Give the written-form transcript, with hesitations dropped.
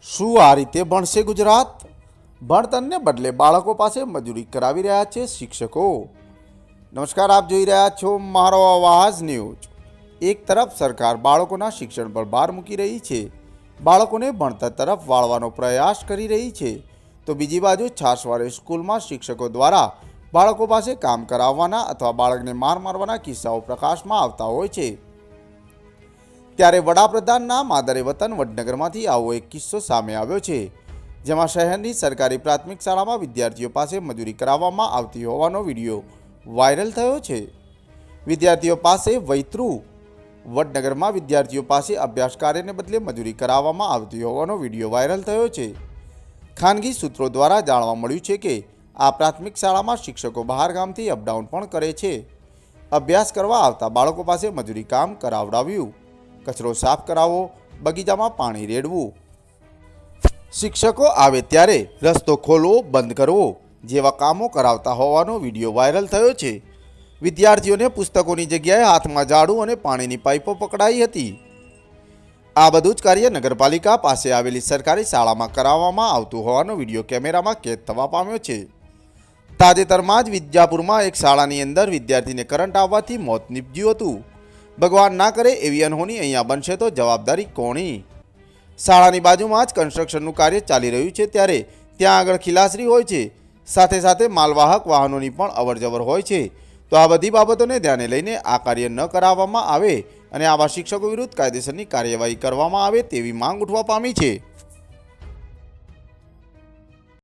શું આ રીતે ભણશે ગુજરાત? ભણતરને બદલે બાળકો પાસે મજૂરી કરાવી રહ્યા છે શિક્ષકો. નમસ્કાર, આપ જોઈ રહ્યા છો મારો અવાજ ન્યૂઝ. એક તરફ સરકાર બાળકોના શિક્ષણ પર ભાર મૂકી રહી છે, બાળકોને ભણતર તરફ વાળવાનો પ્રયાસ કરી રહી છે, તો બીજી બાજુ છાસવારે સ્કૂલમાં શિક્ષકો દ્વારા બાળકો પાસે કામ કરાવવાના અથવા બાળકને માર મારવાના કિસ્સાઓ પ્રકાશમાં આવતા હોય છે. ત્યારે વડાપ્રધાનના માદરે વતન વડનગરમાંથી આવો એક કિસ્સો સામે આવ્યો છે, જેમાં શહેરની સરકારી પ્રાથમિક શાળામાં વિદ્યાર્થીઓ પાસે મજૂરી કરાવવામાં આવતી હોવાનો વિડીયો વાયરલ થયો છે. વિદ્યાર્થીઓ પાસે વૈતરૂ વડનગરમાં વિદ્યાર્થીઓ પાસે અભ્યાસ કાર્યને બદલે મજૂરી કરાવવામાં આવતી હોવાનો વિડીયો વાયરલ થયો છે. ખાનગી સૂત્રો દ્વારા જાણવા મળ્યું છે કે આ પ્રાથમિક શાળામાં શિક્ષકો બહાર ગામથી અપડાઉન પણ કરે છે. અભ્યાસ કરવા આવતા બાળકો પાસે મજૂરી કામ કરાવડાવ્યું, કચરો સાફ કરાવવો, બગીચામાં પાણી રેડવું, શિક્ષકો આવે ત્યારે રસ્તો ખોલવો બંધ કરવો જેવા કામો કરાવતા હોવાનો વિડીયો વાયરલ થયો છે. વિદ્યાર્થીઓને પુસ્તકોની જગ્યાએ હાથમાં ઝાડુ અને પાણીની પાઇપો પકડાઈ હતી. આ બધું જ કાર્ય નગરપાલિકા પાસે આવેલી સરકારી શાળામાં કરાવવામાં આવતું હોવાનો વિડીયો કેમેરામાં કેદ થવા પામ્યો છે. તાજેતરમાં જ વિજાપુરમાં એક શાળાની અંદર વિદ્યાર્થીને કરંટ આવવાથી મોત નીપજ્યું હતું. ભગવાન ના કરે એવી અનહોની અહીંયા બનશે તો જવાબદારી કોની? શાળાની બાજુમાં જ કન્સ્ટ્રક્શનનું કાર્ય ચાલી રહ્યું છે, ત્યારે ત્યાં આગળ ખીલાસરી હોય છે, સાથે સાથે માલવાહક વાહનોની પણ અવરજવર હોય છે. તો આ બધી બાબતોને ધ્યાને લઈને આ કાર્ય ન કરાવવામાં આવે અને આવા શિક્ષકો વિરુદ્ધ કાયદેસરની કાર્યવાહી કરવામાં આવે તેવી માંગ ઉઠવા પામી છે.